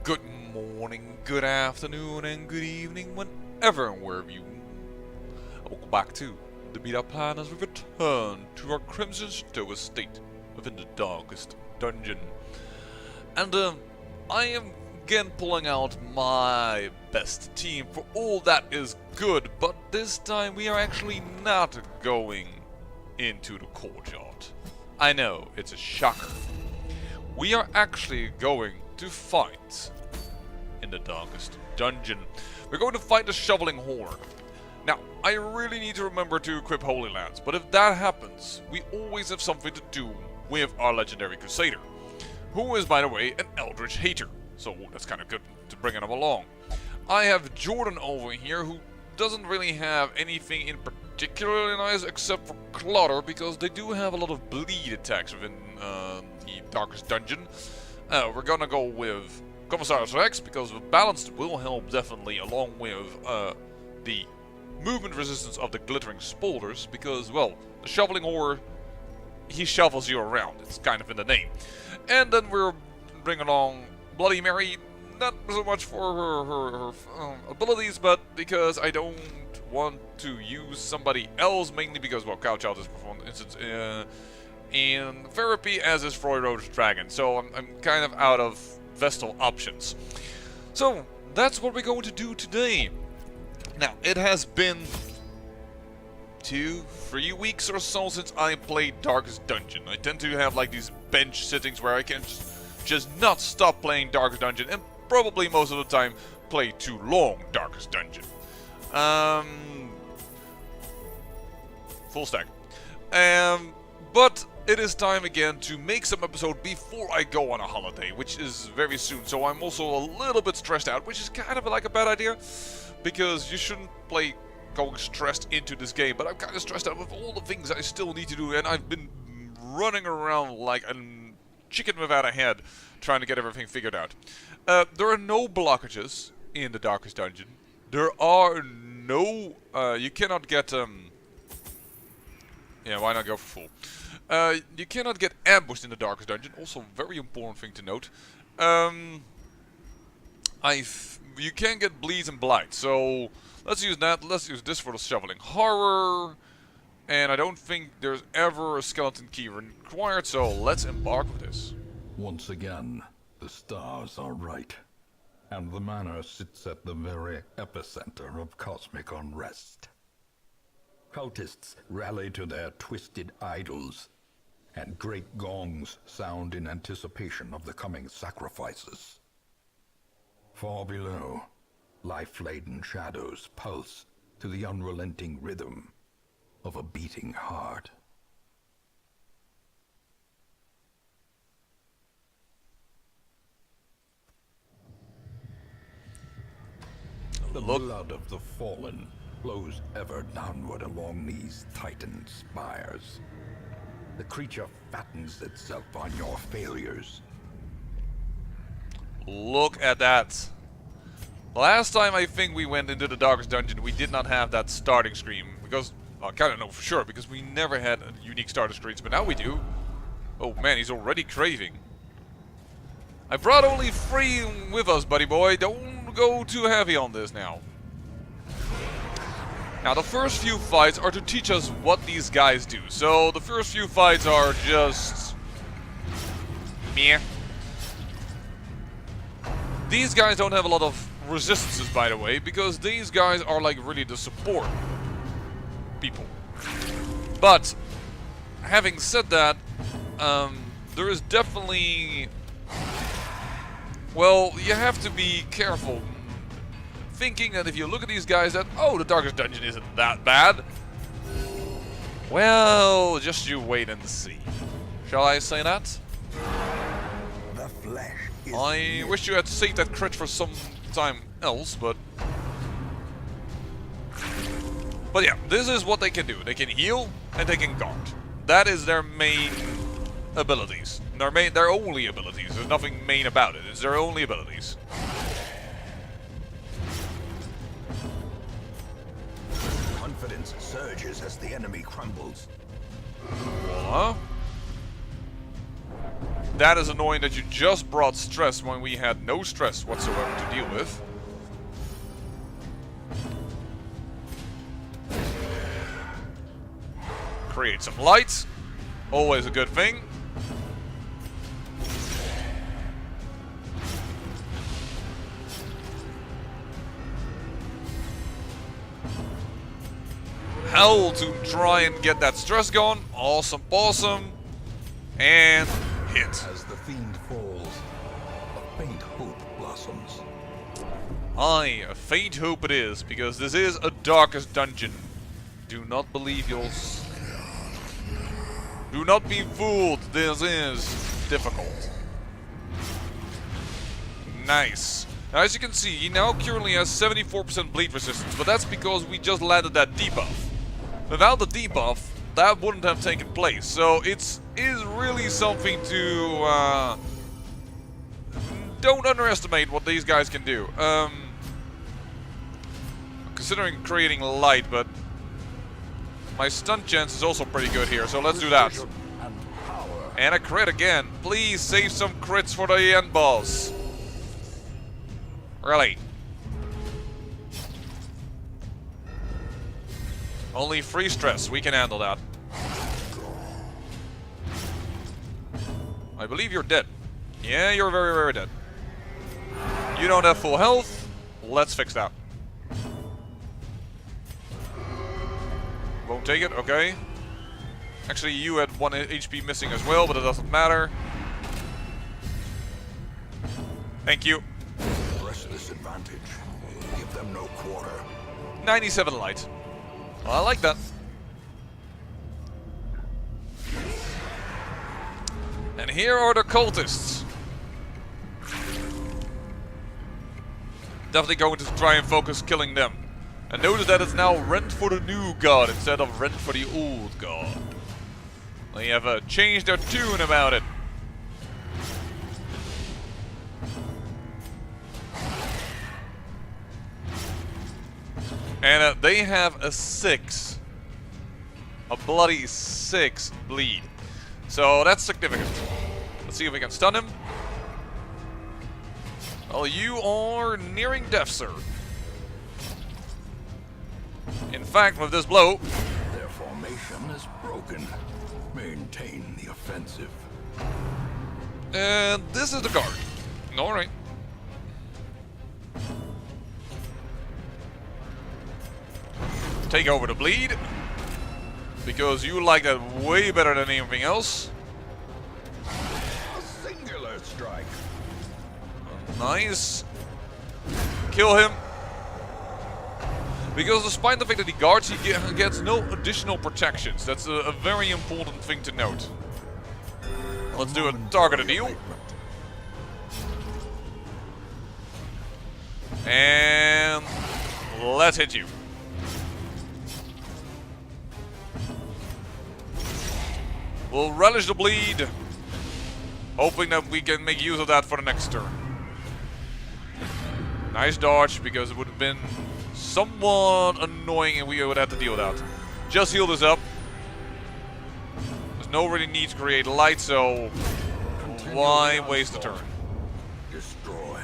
Good morning, good afternoon, and good evening, whenever and wherever you. Welcome back to the Beat-Up Plan as we return to our Crimson Chateau estate within the darkest dungeon. And I am again pulling out my best team for all that is good, but this time we are actually not going into the courtyard. I know, it's a shocker. We are actually going to fight in the darkest dungeon. We're going to fight the Shoveling Horde. Now, I really need to remember to equip Holy Lands, but if that happens, we always have something to do with our legendary Crusader, who is, by the way, an Eldritch Hater, so that's kind of good to bring him along. I have Jordan over here, who doesn't really have anything in particularly nice except for Clutter, because they do have a lot of bleed attacks within the darkest dungeon. We're gonna go with Commissarius Rex, because the balanced will help definitely, along with the movement resistance of the glittering spolders, because, well, the Shoveling Horde, he shovels you around, it's kind of in the name. And then we're bringing along Bloody Mary, not so much for her abilities, but because I don't want to use somebody else, mainly because, well, Cowchild is, for instance, in therapy, as is Freudro's Dragon, so I'm kind of out of Vestal options. So, that's what we're going to do today. Now, it has been 2-3 weeks or so since I played Darkest Dungeon. I tend to have like these bench sittings where I can just not stop playing Darkest Dungeon, and probably most of the time play too long Darkest Dungeon. Full stack. But it is time again to make some episode before I go on a holiday, which is very soon. So I'm also a little bit stressed out, which is kind of like a bad idea, because you shouldn't play going stressed into this game. But I'm kind of stressed out with all the things I still need to do, and I've been running around like a chicken without a head, trying to get everything figured out. There are no blockages in the Darkest Dungeon. There are no... you cannot get... yeah, why not go for full? You cannot get ambushed in the Darkest Dungeon. Also, very important thing to note. You can get bleeds and blight. So let's use that. Let's use this for the Shoveling Horror. And I don't think there's ever a skeleton key required. So let's embark with this. Once again, the stars are right, and the manor sits at the very epicenter of cosmic unrest. Cultists rally to their twisted idols, and great gongs sound in anticipation of the coming sacrifices. Far below, life-laden shadows pulse to the unrelenting rhythm of a beating heart. The blood of the fallen flows ever downward along these titan spires. The creature fattens itself on your failures. Look at that. Last time I think we went into the Darkest Dungeon, we did not have that starting screen, because, well, I kind of know for sure, because we never had unique starter screens, but now we do. Oh man, he's already craving. I brought only 3 with us, buddy boy. Don't go too heavy on this now. Now, the first few fights are to teach us what these guys do. So, the first few fights are just... meh. These guys don't have a lot of resistances, by the way, because these guys are like really the support people. But, having said that, there is definitely... well, you have to be careful. Thinking that if you look at these guys that, oh, the Darkest Dungeon isn't that bad. Well, just you wait and see. Shall I say that? The flesh is I wish you had saved that crit for some time else, but yeah, this is what they can do. They can heal and they can guard. That is their main abilities. Their only abilities. There's nothing main about it. It's their only abilities. confidence surges as the enemy crumbles. Voila. that is annoying that you just brought stress when we had no stress whatsoever to deal with. Create some lights. Always a good thing. Hell to try and get that stress going. Awesome, awesome. And hit. As the fiend falls, a faint hope blossoms. Aye, a faint hope it is, because this is a darkest dungeon. Do not believe you'll... Do not be fooled, this is difficult. Nice. Now as you can see, he now currently has 74% bleed resistance, but that's because we just landed that debuff. Without the debuff, that wouldn't have taken place. So is really something to... don't underestimate what these guys can do. Considering creating light, but my stun chance is also pretty good here, so let's do that. And a crit again. Please save some crits for the end boss. Really. Only 3 stress, we can handle that. I believe you're dead. Yeah, you're very, very dead. You don't have full health. Let's fix that. Won't take it, okay. Actually, you had 1 HP missing as well, but it doesn't matter. Thank you. Press this advantage. Give them no quarter. 97 light. Well, I like that. And here are the cultists. Definitely going to try and focus killing them. And notice that it's now rent for the new god instead of rent for the old god. They have changed their tune about it. And they have a 6. A bloody 6 bleed. So that's significant. Let's see if we can stun him. Well, you are nearing death, sir. In fact, with this blow... Their formation is broken. Maintain the offensive. And this is the guard. Alright. Take over the bleed. Because you like that way better than anything else. A singular strike. Nice. Kill him. Because despite the fact that he guards, he gets no additional protections. That's a very important thing to note. Let's do a targeted heal. And let's hit you. We'll relish the bleed, hoping that we can make use of that for the next turn. Nice dodge, because it would have been somewhat annoying and we would have to deal with that. Just heal this up. There's no really need to create light, so why waste the turn? Destroy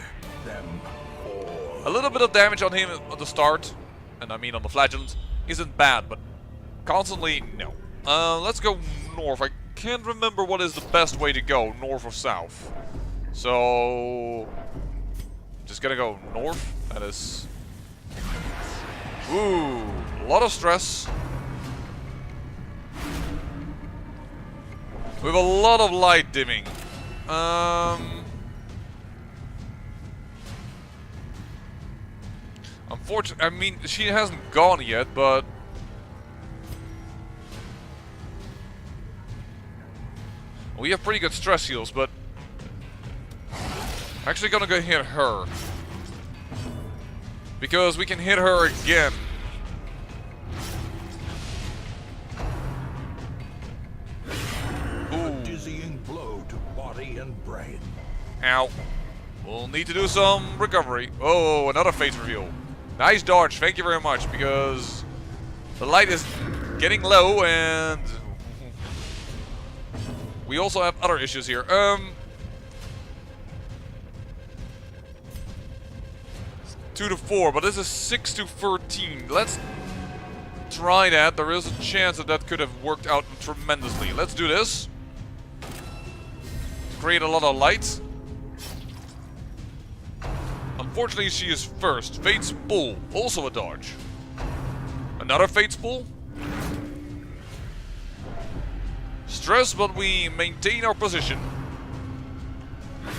them all. A little bit of damage on him at the start, and I mean on the flagellants, isn't bad, but constantly, no. Let's go north. I can't remember what is the best way to go, north or south. So, just gonna go north. That is... Ooh, a lot of stress. With a lot of light dimming. Unfortunately, I mean, she hasn't gone yet, but... We have pretty good stress heals, but... I'm actually gonna go hit her. Because we can hit her again. A dizzying blow to body and brain. Ow. We'll need to do some recovery. Oh, another face reveal. Nice dodge, thank you very much, because the light is getting low and we also have other issues here. 2 to 4, but this is 6 to 13. Let's try that. There is a chance that that could have worked out tremendously. Let's do this. Create a lot of light. Unfortunately, she is first. Fate's Pull, also a dodge. Another Fate's Pull. Stress, but we maintain our position.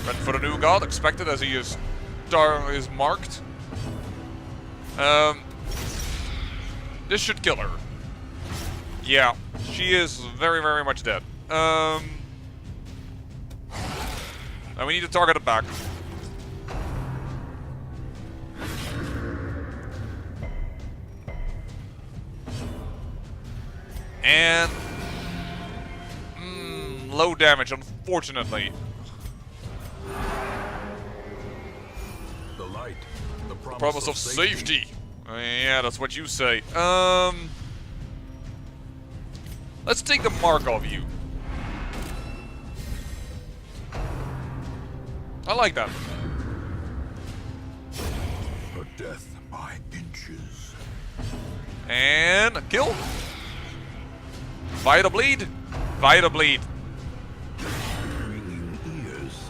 Went for the new god, expected as he is marked. This should kill her. Yeah, she is very, very much dead. And we need to target it back. And low damage, unfortunately. The light, the Promise of safety. Yeah, that's what you say. Let's take the mark off you. I like that. A death by inches. And a kill. Vita bleed. Vita bleed. Ringing ears.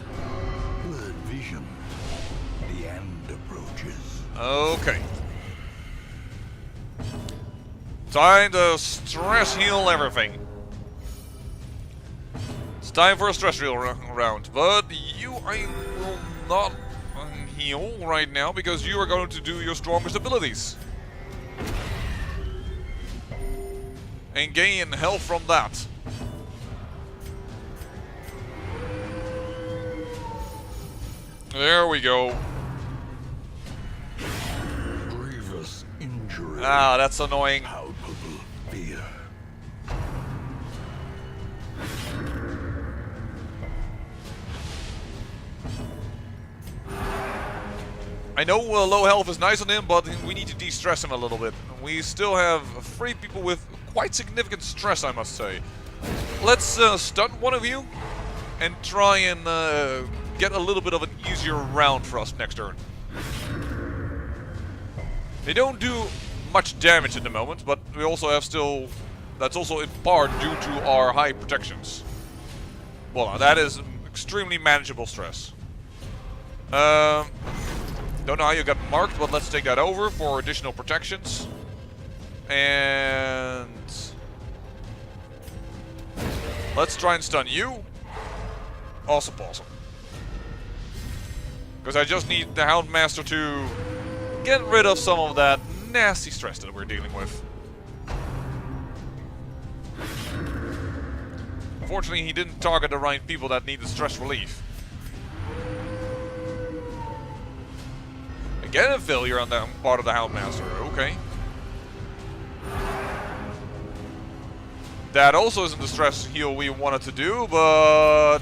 Blurred vision. The end approaches. Okay. Time to stress heal everything. It's time for a stress heal round. But you, I will not heal right now because you are going to do your strongest abilities. And gain health from that. There we go. Grievous injury. Ah, that's annoying. Palpable fear. I know low health is nice on him, but we need to de-stress him a little bit. We still have 3 people with quite significant stress, I must say. Let's stun one of you and try and get a little bit of an easier round for us next turn. They don't do much damage at the moment, but we also have still... That's also in part due to our high protections. Well, that is extremely manageable stress. Don't know how you got marked, but let's take that over for additional protections. And... let's try and stun you. Awesome, awesome. Because I just need the Houndmaster to get rid of some of that nasty stress that we're dealing with. Unfortunately, he didn't target the right people that needed stress relief. Again, a failure on that part of the Houndmaster. Okay. That also isn't the stress heal we wanted to do, but...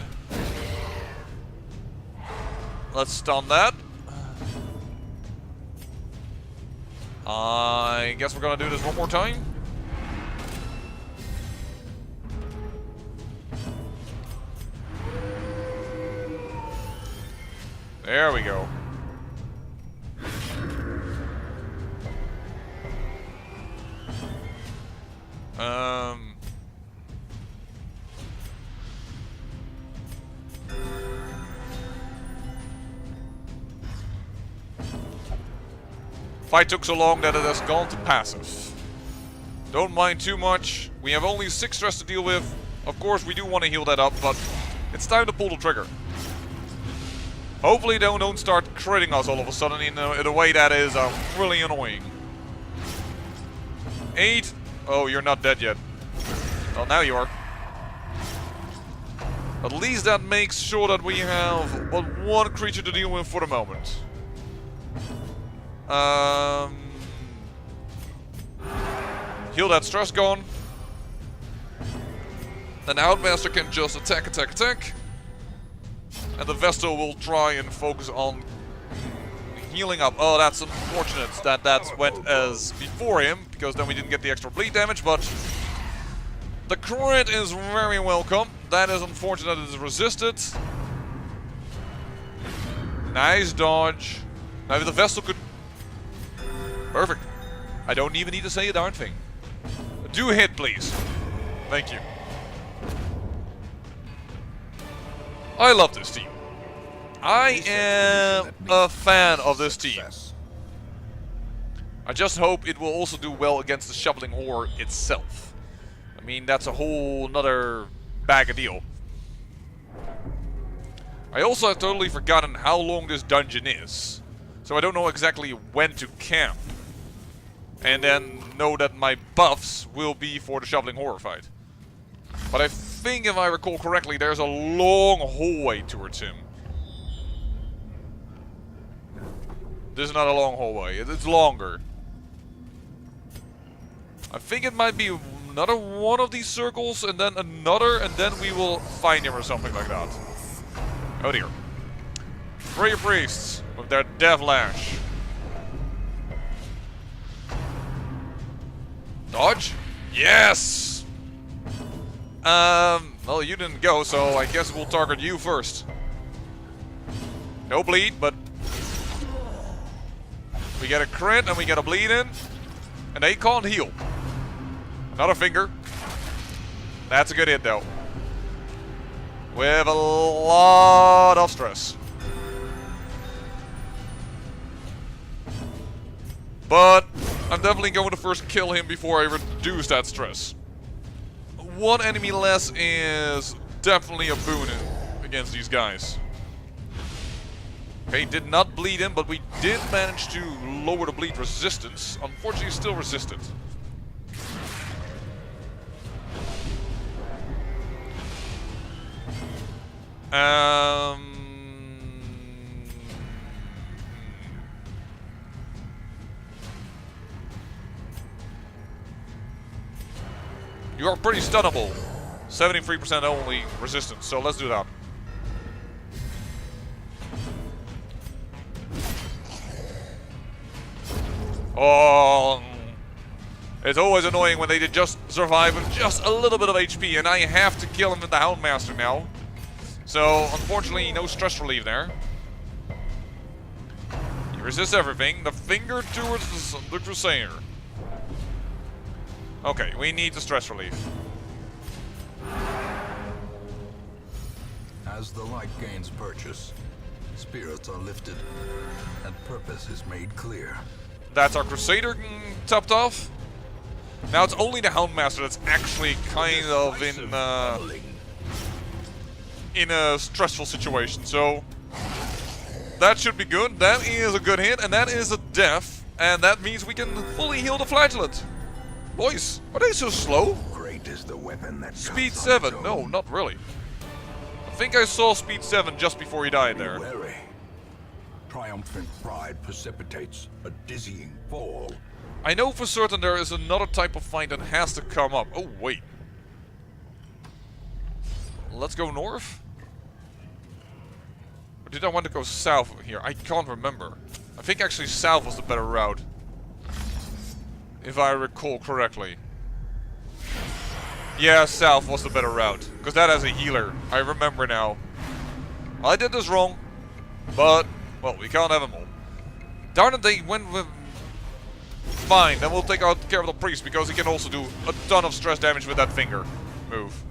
let's stun that. I guess we're gonna do this one more time. There we go. Fight took so long that it has gone to passive. Don't mind too much. We have only 6 stress to deal with. Of course, we do want to heal that up, but it's time to pull the trigger. Hopefully they don't start critting us all of a sudden in a way that is really annoying. 8. Oh, you're not dead yet. Well, now you are. At least that makes sure that we have but 1 creature to deal with for the moment. Heal that stress gone. Then the Outmaster can just attack, attack, attack. And the Vestal will try and focus on healing up. Oh, that's unfortunate that that went as before him, because then we didn't get the extra bleed damage, but the crit is very welcome. That is unfortunate that it is resisted. Nice dodge. Now if the Vestal could Perfect. I don't even need to say a darn thing. Do hit, please. Thank you. I love this team. I am a fan of this team. I just hope it will also do well against the Shoveling Horror itself. I mean, that's a whole nother bag of deal. I also have totally forgotten how long this dungeon is. So I don't know exactly when to camp. And then know that my buffs will be for the Shoveling Horror fight. But I think if I recall correctly, there's a long hallway towards him. This is not a long hallway, it's longer. I think it might be another one of these circles, and then another, and then we will find him or something like that. Oh dear. 3 priests with their death lash. Dodge? Yes! Well, you didn't go, so I guess we'll target you first. No bleed, but we get a crit and we get a bleed in, and they can't heal. Another finger. That's a good hit, though. With a lot of stress. But I'm definitely going to first kill him before I reduce that stress. One enemy less is definitely a boon against these guys. Okay, did not bleed him, but we did manage to lower the bleed resistance. Unfortunately, still resistant. You are pretty stunnable. 73% only resistance, so let's do that. Oh, it's always annoying when they just survive with just a little bit of HP, and I have to kill him with the Houndmaster now. So, unfortunately, no stress relief there. He resists everything. The finger towards the Crusader. Okay, we need the stress relief. As the light gains purchase, spirits are lifted, and purpose is made clear. That's our Crusader topped off. Now it's only the Houndmaster that's actually kind of in a stressful situation, so that should be good. That is a good hit, and that is a death, and that means we can fully heal the Flagellant. Boys, are they so slow? Great is the weapon that Speed 7? No, not really. I think I saw Speed 7 just before he died there. Wary. Triumphant pride precipitates a dizzying fall. I know for certain there is another type of fight that has to come up. Oh, wait. Let's go north? Or did I want to go south here? I can't remember. I think actually south was the better route. If I recall correctly. Yeah, south was the better route. Because that has a healer. I remember now. I did this wrong. But, well, we can't have them all. Darn it, they went with... Fine, then we'll take out care of the priest, because he can also do a ton of stress damage with that finger move.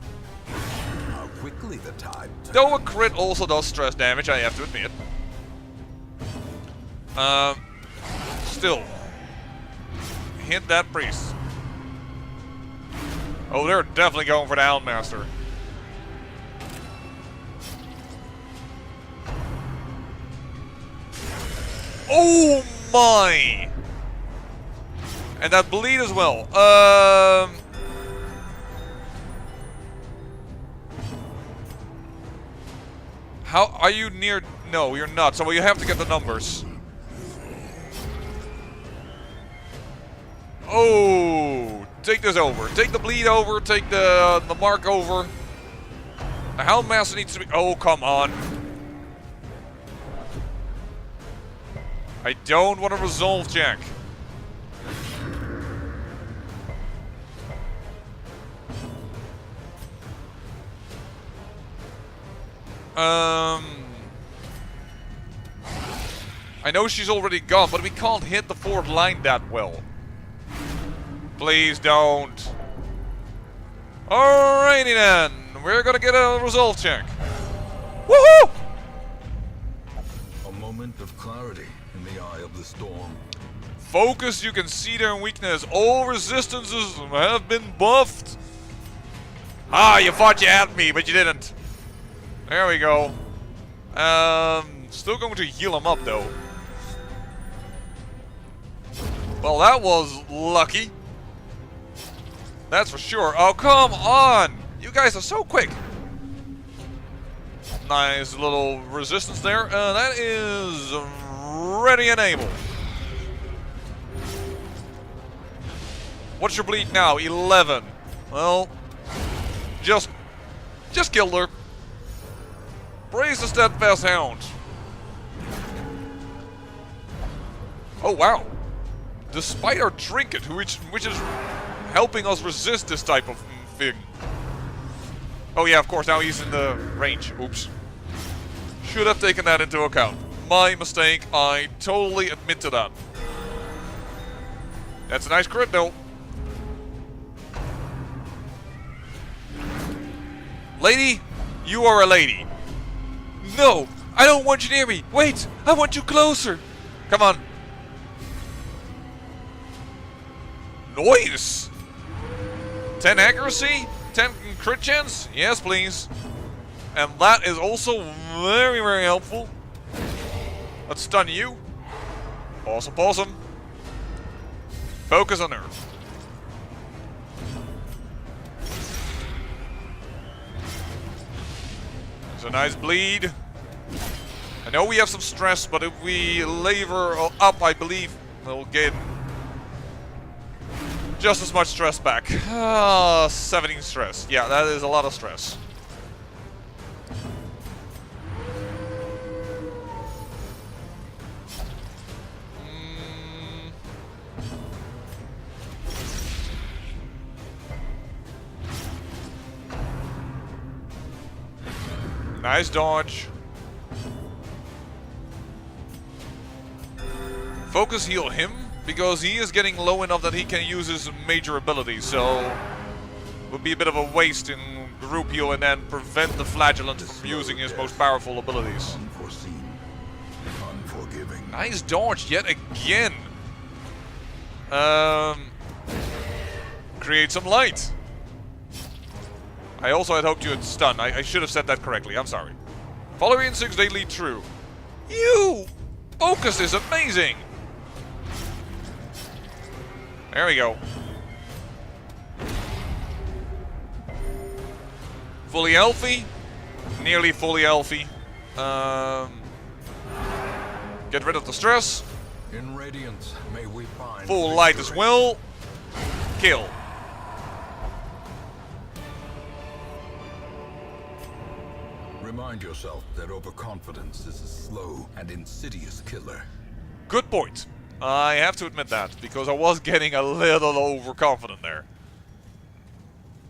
How quickly the tide turns. Though a crit also does stress damage, I have to admit. Still. Hit that priest. Oh, they're definitely going for the Houndmaster. Oh my! And that bleed as well. How are you near? No, you're not. So you have to get the numbers. Oh, take this over. Take the bleed over. Take the mark over. The Houndmaster needs to be. Oh, come on. I don't want to resolve check. I know she's already gone, but we can't hit the fourth line that well. Please don't. Alrighty then. We're gonna get a result check. Woohoo! A moment of clarity in the eye of the storm. Focus, you can see their weakness. All resistances have been buffed. Ah, you thought you had me, but you didn't. There we go. Still going to heal him up though. Well, that was lucky. That's for sure. Oh, come on! You guys are so quick. Nice little resistance there. That is ready and able. What's your bleed now? 11. Well, just killed her. Praise the steadfast hound. Oh wow! Despite our trinket, which is helping us resist this type of thing. Oh yeah, of course. Now he's in the range. Oops. Should have taken that into account. My mistake. I totally admit to that. That's a nice crit though. Lady, you are a lady. No, I don't want you near me. Wait, I want you closer. Come on. Nice. 10 accuracy, 10 crit chance. Yes, please. And that is also very, very helpful. Let's stun you. Awesome, awesome. Focus on her. It's a nice bleed. I know we have some stress, but if we lever up, I believe we'll get just as much stress back. 17 stress. Yeah, that is a lot of stress. Nice dodge. Focus heal him, because he is getting low enough that he can use his major abilities, so it would be a bit of a waste in group heal and then prevent the flagellant from using his most powerful abilities. Unforeseen, unforgiving. Nice dodge yet again. Create some light. I also had hoped you had stun. I should have said that correctly. I'm sorry. Follow your instincts, they lead true. You! Focus is amazing! There we go. Fully healthy. Nearly fully healthy. Get rid of the stress. In radiance, may we find Full light as victory. well. Kill. Remind yourself that overconfidence is a slow and insidious killer. Good point. I have to admit that, because I was getting a little overconfident there.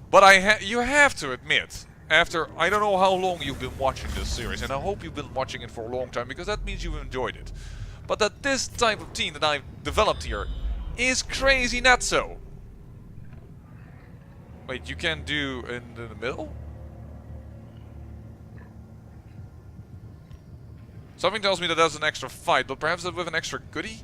But you have to admit, after I don't know how long you've been watching this series, and I hope you've been watching it for a long time, because that means you've enjoyed it. But that this type of team that I've developed here is crazy not so. Wait, you can do in the middle? Something tells me that that's an extra fight, but perhaps that with an extra goodie?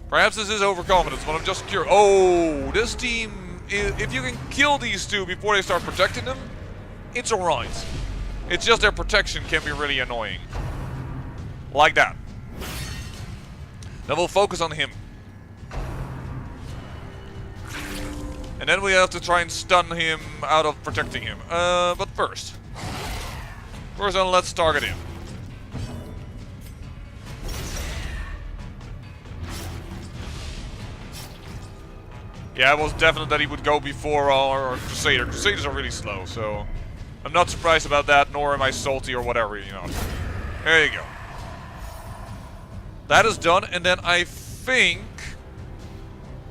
Perhaps this is overconfidence, but I'm just curious. Oh, this team, if you can kill these two before they start protecting them, it's alright. It's just their protection can be really annoying. Like that. Then we'll focus on him. And then we have to try and stun him out of protecting him. But first then let's target him. Yeah, it was definite that he would go before our Crusader. Crusaders are really slow, so I'm not surprised about that, nor am I salty or whatever, you know. There you go. That is done, and then I think...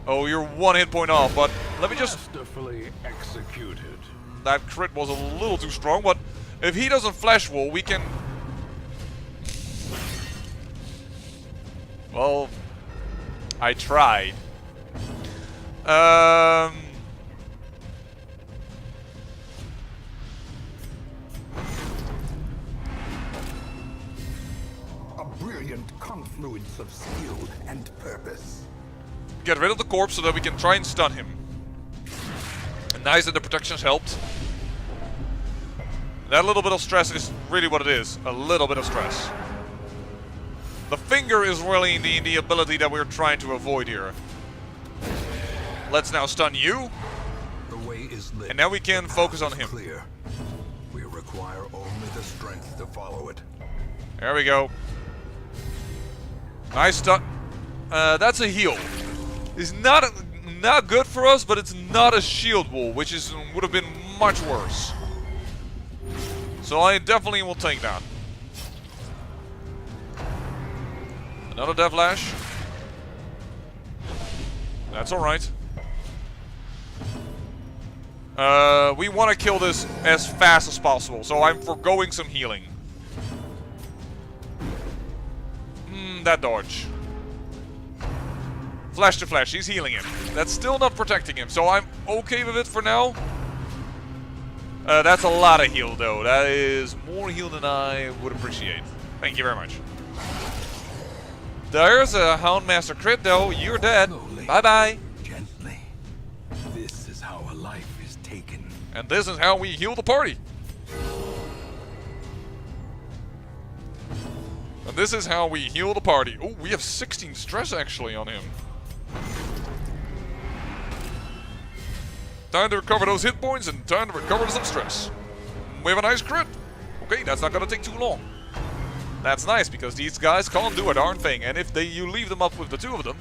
Oh, you're 1 hit point off, but let me just... Masterfully executed. That crit was a little too strong, but If he doesn't flash wall, we can... Well, I tried. A brilliant confluence of skill and purpose. Get rid of the corpse so that we can try and stun him. And nice that the protections helped. That little bit of stress is really what it is. A little bit of stress. The finger is really the ability that we're trying to avoid here. Let's now stun you. The way is lit. And now we can focus on him. Clear. We require only the strength to follow it. There we go. Nice stun. That's a heal. It's not good for us, but it's not a shield wall, which would have been much worse. So I definitely will take that. Another Death Lash. That's alright. We want to kill this as fast as possible, so I'm foregoing some healing. That dodge. Flash to flash, he's healing him. That's still not protecting him, so I'm okay with it for now. That's a lot of heal, though. That is more heal than I would appreciate. Thank you very much. There's a Houndmaster crit, though. You're dead. Bye-bye. Gently. This is how a life is taken. And this is how we heal the party. And this is how we heal the party. Oh, we have 16 stress, actually, on him. Time to recover those hit points and time to recover some stress. We have a nice crit. Okay, that's not gonna take too long. That's nice because these guys can't do a darn thing, and if you leave them up with the two of them,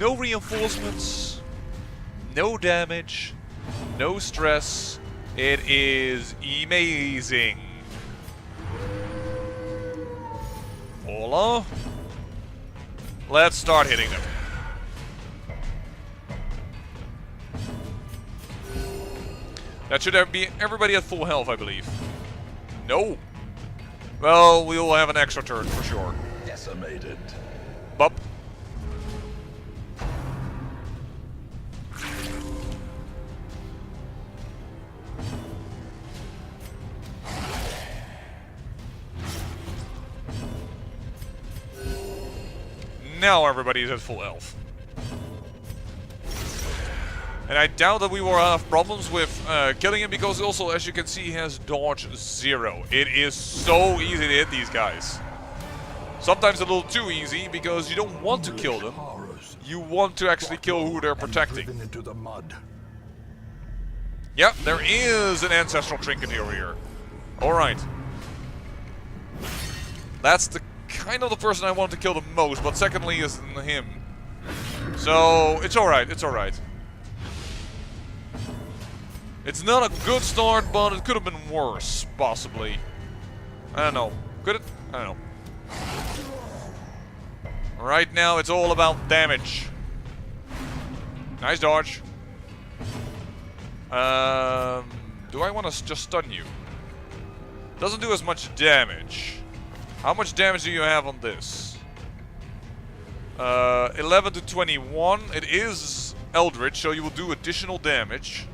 no reinforcements, no damage, no stress. It is amazing. Voila. Let's start hitting them. That should be everybody at full health, I believe. No. Well, we will have an extra turn for sure. Decimated. Bup. Now everybody is at full health. And I doubt that we will have problems with killing him because also, as you can see, he has dodge 0. It is so easy to hit these guys. Sometimes a little too easy because you don't want to kill them. You want to actually kill who they're protecting. Into the mud. Yep, there is an ancestral trinket over here. Alright. That's the kind of the person I want to kill the most, but secondly is him. So, it's alright, it's alright. It's not a good start, but it could have been worse, possibly. I don't know. Could it? I don't know. Right now, it's all about damage. Nice dodge. Do I want to just stun you? Doesn't do as much damage. How much damage do you have on this? 11 to 21. It is Eldritch, so you will do additional damage.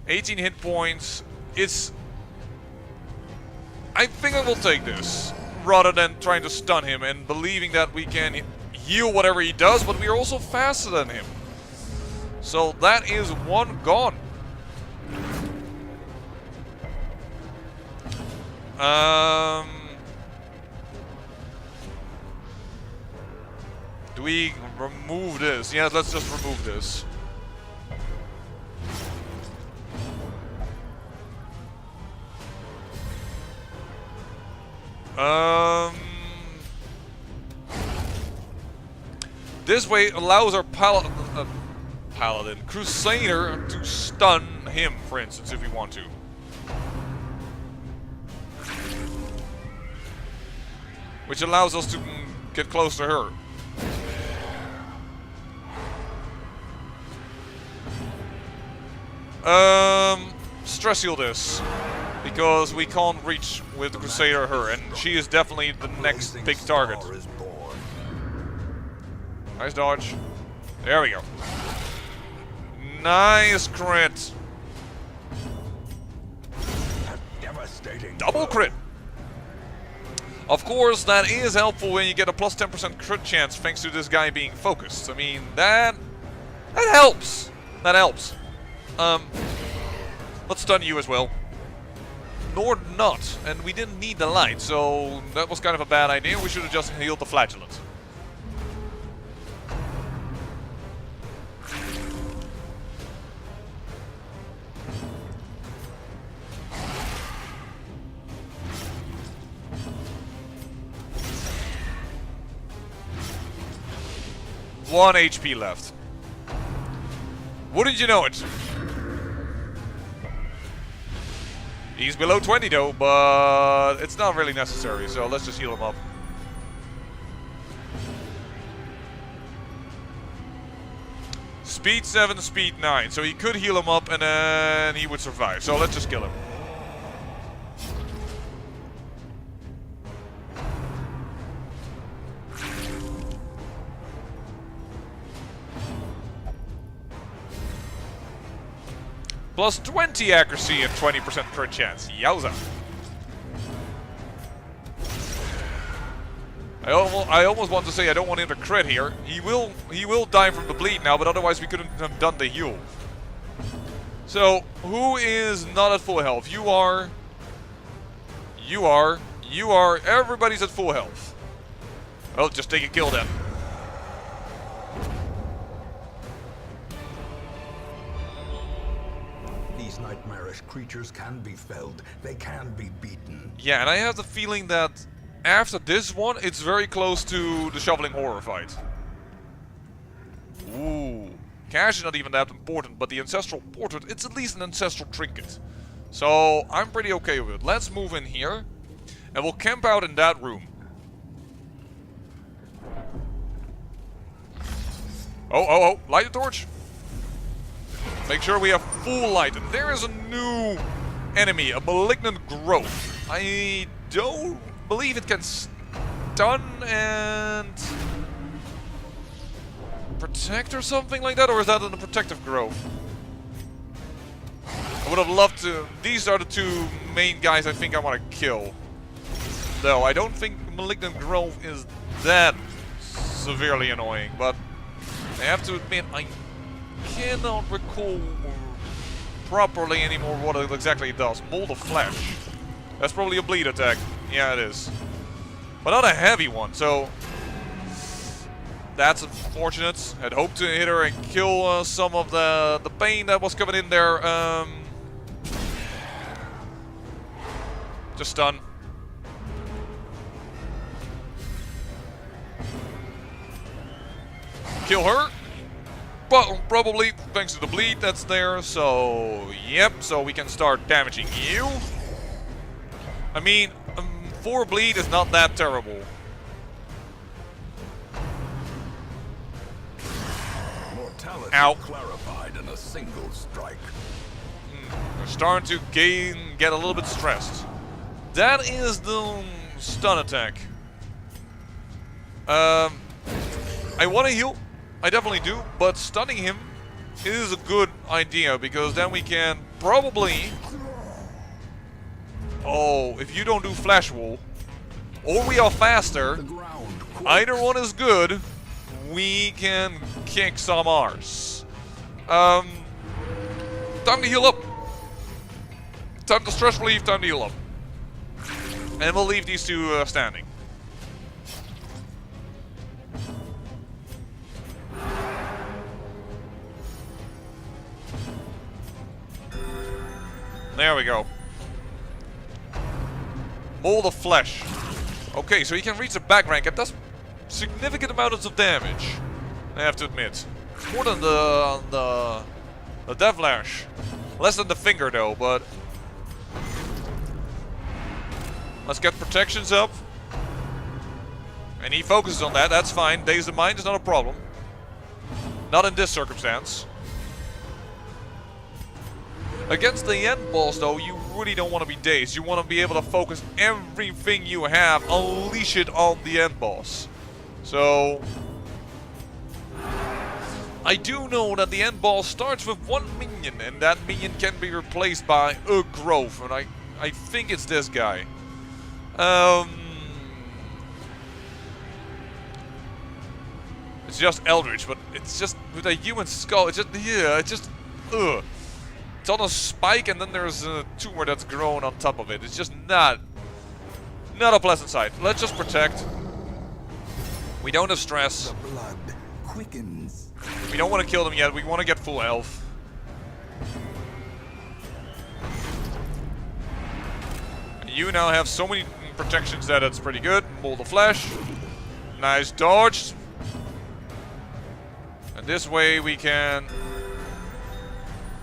18 hit points. It's... I think I will take this, rather than trying to stun him and believing that we can heal whatever he does, but we are also faster than him. So that is one gone. Do we remove this? Yeah, let's just remove this. This way allows our paladin, crusader, to stun him, for instance, if we want to. Which allows us to get close to her. stress heal this. Because we can't reach with the Crusader her, and she is definitely the next big target. Nice dodge. There we go. Nice crit. Double crit. Of course, that is helpful when you get a plus 10% crit chance thanks to this guy being focused. I mean, that helps. That helps. Let's stun you as well. Nor not, and we didn't need the light, so that was kind of a bad idea. We should have just healed the flagellant. One HP left. Wouldn't you know it? He's below 20 though, but it's not really necessary, so let's just heal him up. Speed 7, speed 9, so he could heal him up and then he would survive, so let's just kill him. Plus 20 accuracy and 20% crit chance. Yowza. I almost want to say I don't want him to crit here. He will die from the bleed now, but otherwise we couldn't have done the heal. So, who is not at full health? You are. Everybody's at full health. Well, just take a kill then. Nightmarish creatures can be felled. They can be beaten. Yeah, and I have the feeling that after this one, it's very close to the Shoveling Horror fight. Ooh. Cash is not even that important, but the Ancestral Portrait, it's at least an Ancestral Trinket. So, I'm pretty okay with it. Let's move in here, and we'll camp out in that room. Oh, light the torch. Make sure we have full light. And there is a new enemy, a malignant growth. I don't believe it can stun and protect or something like that, or is that a protective growth? I would have loved to. These are the two main guys I think I want to kill. Though I don't think malignant growth is that severely annoying, but I have to admit I cannot recall properly anymore what it exactly does. Mold of Flesh. That's probably a bleed attack. Yeah, it is. But not a heavy one, so that's unfortunate. I'd hoped to hit her and kill some of the pain that was coming in there. Just stun. Kill her. But probably thanks to the bleed that's there, so yep, so we can start damaging you. I mean, 4 bleed is not that terrible. Mortality Ow. clarified in a single strike. We're starting to get a little bit stressed. That is the stun attack. I want to heal. I definitely do, but stunning him is a good idea because then we can probably... Oh, if you don't do Flash Wall, or we are faster, either one is good, we can kick some arse. Time to heal up. Time to stress relief, time to heal up. And we'll leave these two standing. There we go. Mold of Flesh. Okay, so he can reach the back rank and does significant amounts of damage. I have to admit. More than the Death Lash. Less than the finger though, but let's get protections up. And he focuses on that, that's fine. Daze the Mind is not a problem. Not in this circumstance. Against the end boss, though, you really don't want to be dazed. You want to be able to focus everything you have, unleash it on the end boss. So, I do know that the end boss starts with one minion, and that minion can be replaced by a growth, and I think it's this guy. It's just Eldritch, but it's just with a human skull. It's just, yeah, it's just, ugh. It's on a spike, and then there's a tumor that's grown on top of it. It's just not a pleasant sight. Let's just protect. We don't have stress. The blood quickens. We don't want to kill them yet. We want to get full health. You now have so many protections that it's pretty good. Mold of Flesh. Nice dodge. And this way we can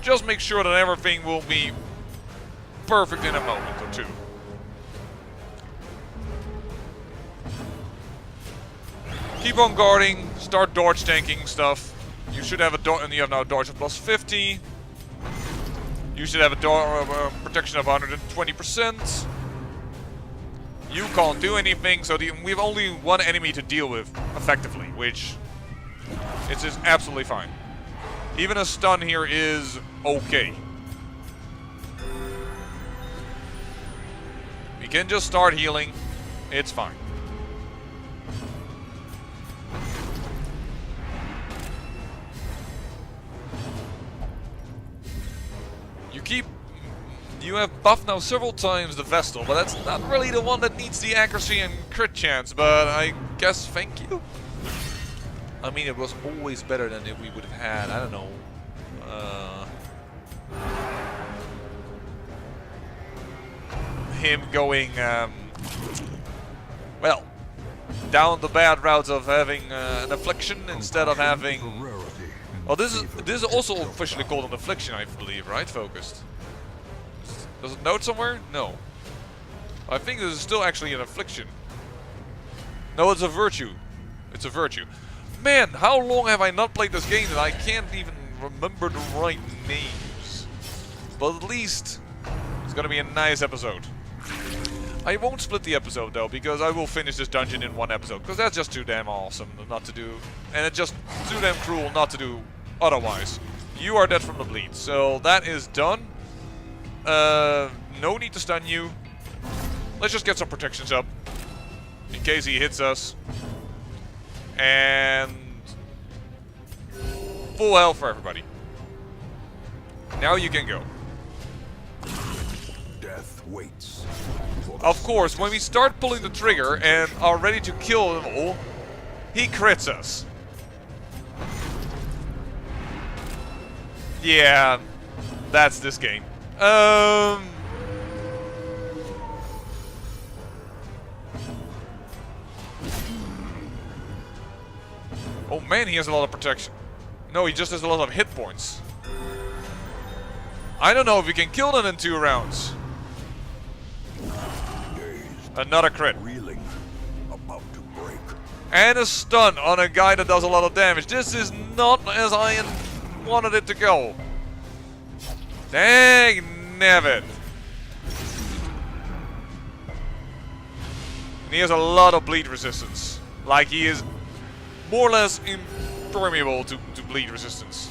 just make sure that everything will be perfect in a moment or two. Keep on guarding, start dodge tanking stuff. You should have a dodge, and you have now a dodge of plus 50. You should have a protection of 120%. You can't do anything, so we have only one enemy to deal with, effectively, which is just absolutely fine. Even a stun here is okay. We can just start healing. It's fine. You have buffed now several times the Vestal, but that's not really the one that needs the accuracy and crit chance, but I guess thank you. I mean, it was always better than if we would have had, I don't know, him going, well, down the bad routes of having an affliction instead of having... Oh, this is also officially called an affliction, I believe, right? Focused. Does it note somewhere? No. I think this is still actually an affliction. No, it's a virtue. It's a virtue. Man, how long have I not played this game that I can't even remember the right names? But at least it's gonna be a nice episode. I won't split the episode though, because I will finish this dungeon in one episode, because that's just too damn awesome not to do, and it's just too damn cruel not to do otherwise. You are dead from the bleed, so that is done. No need to stun you. Let's just get some protections up in case he hits us. And full health for everybody. Now you can go. Death waits. Of course, when we start pulling the trigger and are ready to kill them all, he crits us. Yeah, that's this game. Oh man, he has a lot of protection. No, he just has a lot of hit points. I don't know if we can kill them in 2 rounds. Another crit. Reeling, about to break. And a stun on a guy that does a lot of damage. This is not as I wanted it to go. Dang nabbit. And he has a lot of bleed resistance. Like he is more or less impermeable to bleed resistance.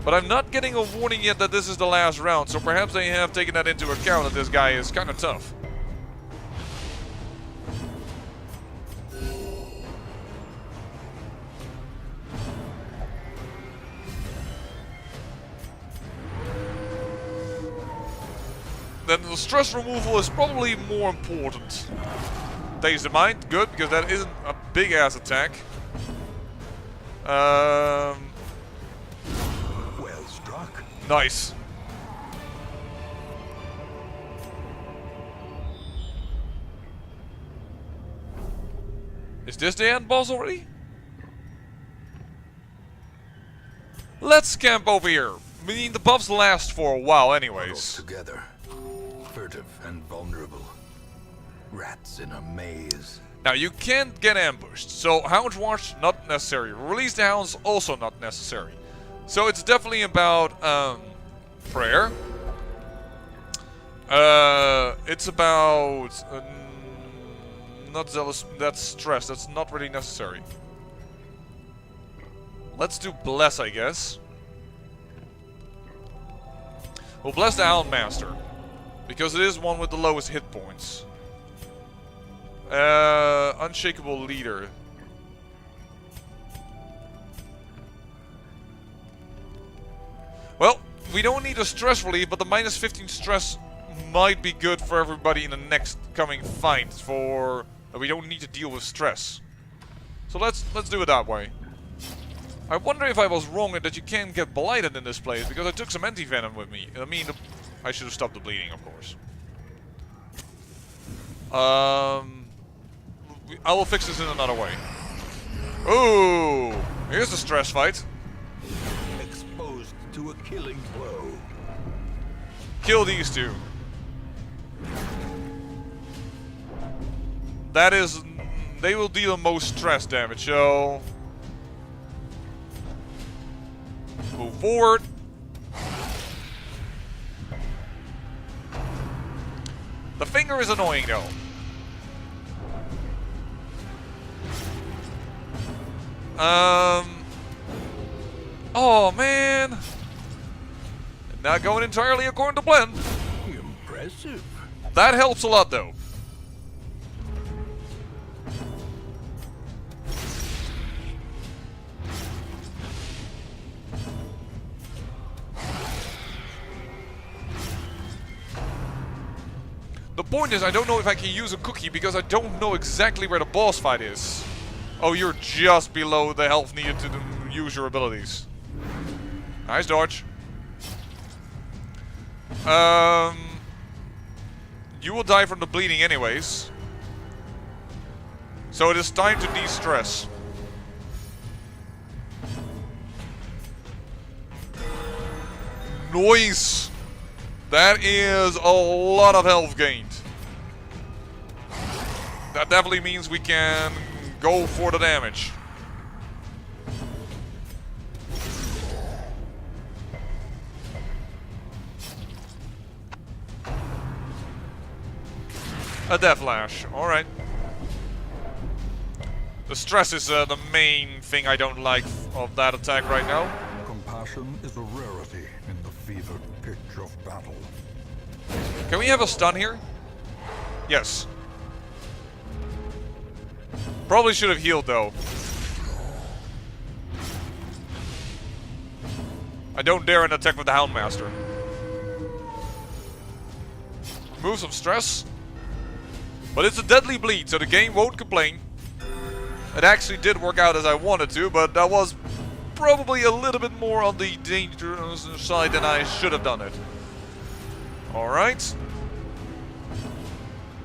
But I'm not getting a warning yet that this is the last round, so perhaps they have taken that into account that this guy is kind of tough. Then the stress removal is probably more important. Daze the mind, good, because that isn't a big ass attack. Well struck. Nice. Is this the end boss already? Let's camp over here. I mean, the buffs last for a while anyways. Together, furtive and vulnerable. Rats in a maze. Now, you can't get ambushed, so Hound Watch, not necessary. Release the Hounds, also not necessary. So it's definitely about prayer. It's about not zealous. That's stress. That's not really necessary. Let's do bless, I guess. We'll bless the Houndmaster because it is one with the lowest hit points. Unshakable leader. Well, we don't need a stress relief, but the minus 15 stress might be good for everybody in the next coming fight. For we don't need to deal with stress. So let's do it that way. I wonder if I was wrong that you can't get blighted in this place because I took some anti-venom with me. I mean, I should have stopped the bleeding, of course. I will fix this in another way. Ooh, here's the stress fight. Exposed to a killing blow. Kill these two. That is, they will deal the most stress damage, so move forward. The finger is annoying though. Oh man, not going entirely according to plan. Impressive. That helps a lot though. The point is, I don't know if I can use a cookie because I don't know exactly where the boss fight is. Oh, you're just below the health needed to use your abilities. Nice dodge. You will die from the bleeding anyways. So it is time to de-stress. Nice! That is a lot of health gained. That definitely means we can go for the damage. A death flash, alright. The stress is the main thing I don't like of that attack right now. Compassion is a rarity in the fevered pitch of battle. Can we have a stun here? Yes. Probably should have healed though. I don't dare an attack with the Houndmaster. Remove some stress. But it's a deadly bleed, so the game won't complain. It actually did work out as I wanted to, but that was probably a little bit more on the dangerous side than I should have done it. Alright.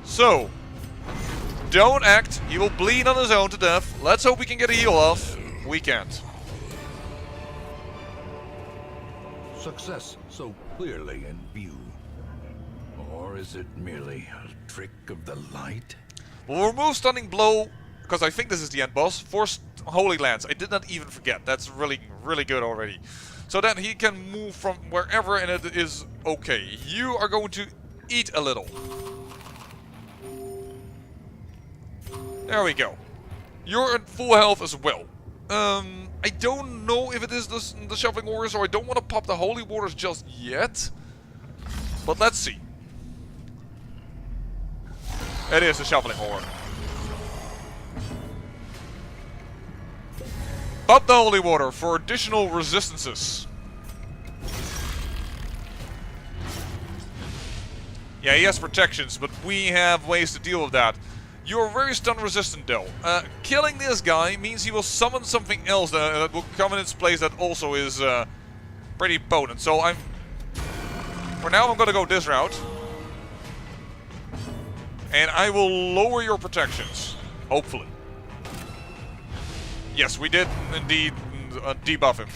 So, don't act. He will bleed on his own to death. Let's hope we can get a heal off. We can't. Success so clearly in view. Or is it merely a trick of the light? We'll remove Stunning Blow, because I think this is the end boss. Forced Holy Lance. I did not even forget. That's really, really good already. So that he can move from wherever and it is okay. You are going to eat a little. There we go. You're at full health as well. I don't know if it is the Shuffling Warriors, or I don't want to pop the Holy Waters just yet. But let's see. It is the Shuffling Horde. Pop the Holy Water for additional resistances. Yeah, he has protections, but we have ways to deal with that. You are very stun resistant though. Killing this guy means he will summon something else that will come in its place that also is pretty potent. So for now I'm gonna go this route. And I will lower your protections. Hopefully. Yes, we did indeed debuff him.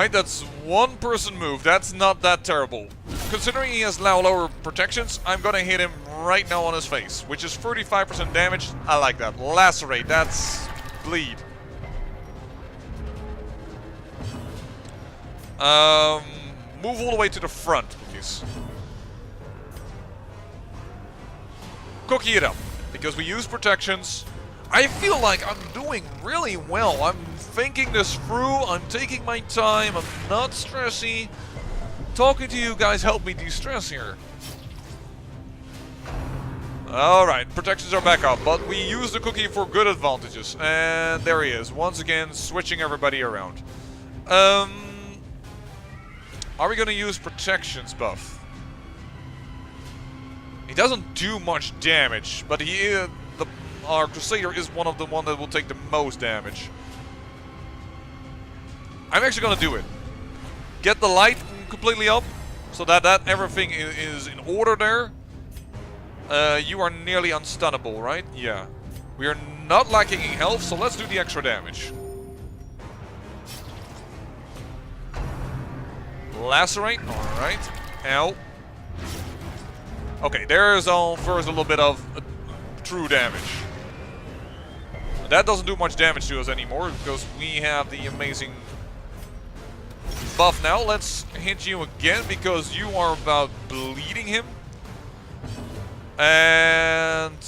Alright, that's one person move. That's not that terrible. Considering he has now lower protections, I'm gonna hit him right now on his face, which is 35% damage. I like that. Lacerate, that's bleed. Move all the way to the front, please. Cookie it up, because we use protections. I feel like I'm doing really well. I'm thinking this through, I'm taking my time, I'm not stressy. Talking to you guys help me de-stress here. Alright, protections are back up, but we use the cookie for good advantages. And there he is, once again, switching everybody around. Are we gonna use protections buff? He doesn't do much damage, but our Crusader is one that will take the most damage. I'm actually gonna do it. Get the light completely up, so that everything is in order there. You are nearly unstunnable, right? Yeah. We are not lacking in health, so let's do the extra damage. Lacerate, alright. Ow. Okay, there's first a little bit of true damage. That doesn't do much damage to us anymore, because we have the amazing buff now. Let's hit you again, because you are about bleeding him. And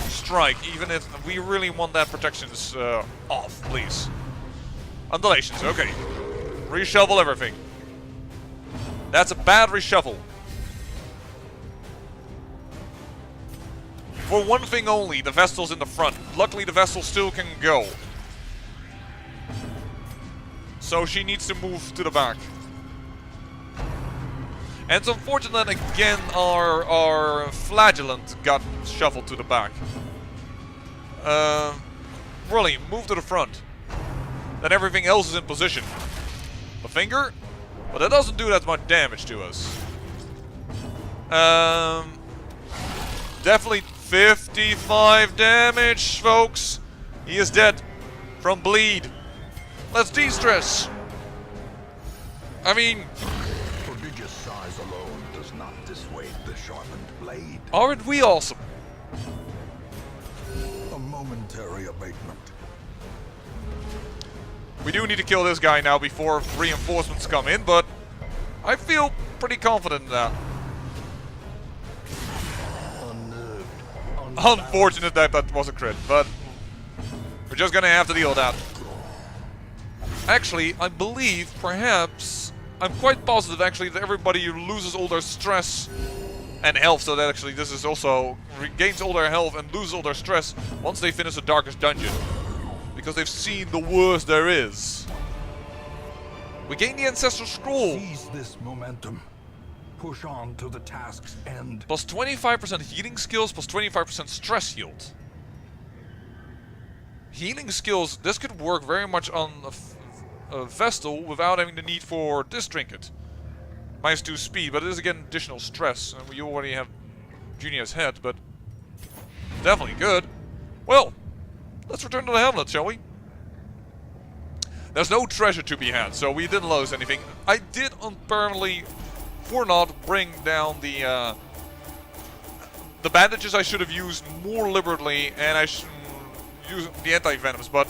strike, even if we really want that protections off, please. Undulations, okay. Reshuffle everything. That's a bad reshuffle. For one thing only, the Vestal's in the front. Luckily, the Vestal still can go. So she needs to move to the back. And it's unfortunate that again our Flagellant got shuffled to the back. Really, move to the front. Then everything else is in position. The finger? But that doesn't do that much damage to us. Definitely 55 damage, folks. He is dead from bleed. Let's de-stress. I mean, Prodigious size alone does not dissuade the sharpened blade. aren't we awesome? A momentary abatement. We do need to kill this guy now before reinforcements come in, but I feel pretty confident in that. Unnerved. Unfortunate that was a crit, but we're just gonna have to deal with that. Actually, I believe, perhaps, I'm quite positive actually that everybody loses all their stress and health, so that actually this is also regains all their health and loses all their stress once they finish the darkest dungeon. Because they've seen the worst there is. We gain the Ancestral Scroll. Seize this momentum. Push on to the task's end. Plus 25% healing skills, plus 25% stress healed. Healing skills, this could work very much on a Vestal without having the need for this trinket. -2 speed, but it is again additional stress. And we already have Junior's head, but definitely good. Well, let's return to the hamlet, shall we? There's no treasure to be had, so we didn't lose anything. I did apparently, for not, bring down the bandages. I should have used more liberally, and I should use the anti-venoms, but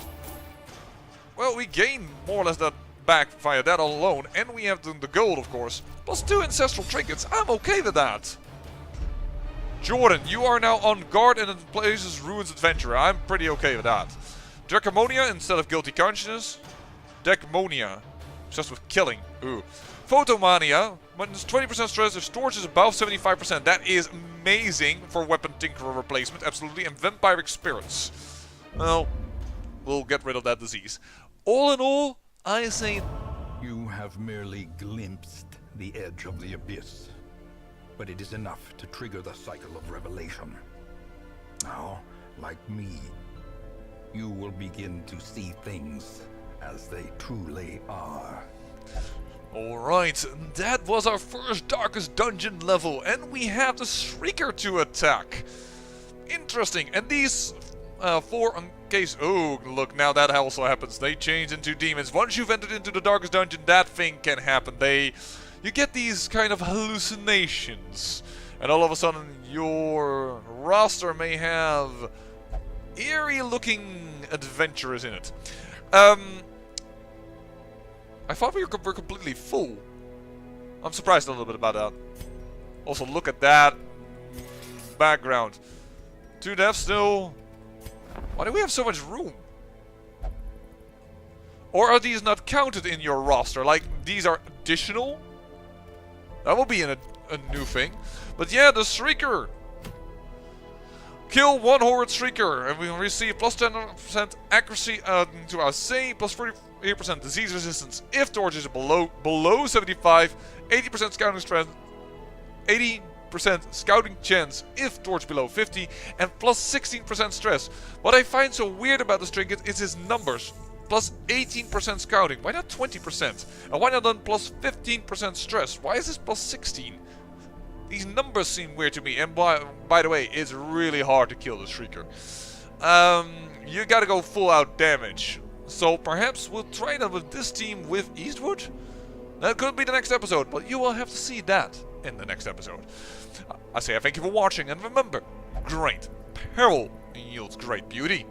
well, we gain more or less that back via that alone, and we have the gold, of course. Plus 2 ancestral trinkets. I'm okay with that. Jordan, you are now on guard in the place's ruins adventurer. I'm pretty okay with that. Dracomonia instead of guilty consciousness. Decomonia, obsessed with killing. Ooh. Photomania, minus 20% stress if storage is above 75%. That is amazing for weapon tinkerer replacement, absolutely. And vampiric spirits. Well, we'll get rid of that disease. All in all, I say You have merely glimpsed the edge of the abyss. But it is enough to trigger the cycle of revelation. Now, like me, you will begin to see things as they truly are. alright, that was our first darkest dungeon level, and we have the Shrieker to attack. Interesting, and these 4 case... Oh, look, now that also happens. They change into demons. Once you've entered into the darkest dungeon, that thing can happen. You get these kind of hallucinations. And all of a sudden, your roster may have eerie-looking adventurers in it. I thought we were completely full. I'm surprised a little bit about that. Also, look at that background. 2 deaths still. Why do we have so much room? Or are these not counted in your roster? Like, these are additional? That will be a new thing. But yeah, the Shrieker. Kill 1 Horrid Shrieker and we will receive plus 10% accuracy to our save, plus 48% disease resistance if torch is below 75, 80% scouting strength, 80% scouting chance if torch below 50, and plus 16% stress. What I find so weird about this trinket is his numbers. Plus 18% scouting. Why not 20%? And why not then plus 15% stress? Why is this plus 16? These numbers seem weird to me. And by the way, it's really hard to kill the Shrieker. You gotta go full out damage. So perhaps we'll try that with this team with Eastwood? That could be the next episode, but you will have to see that in the next episode. I say thank you for watching, and remember, great peril yields great beauty.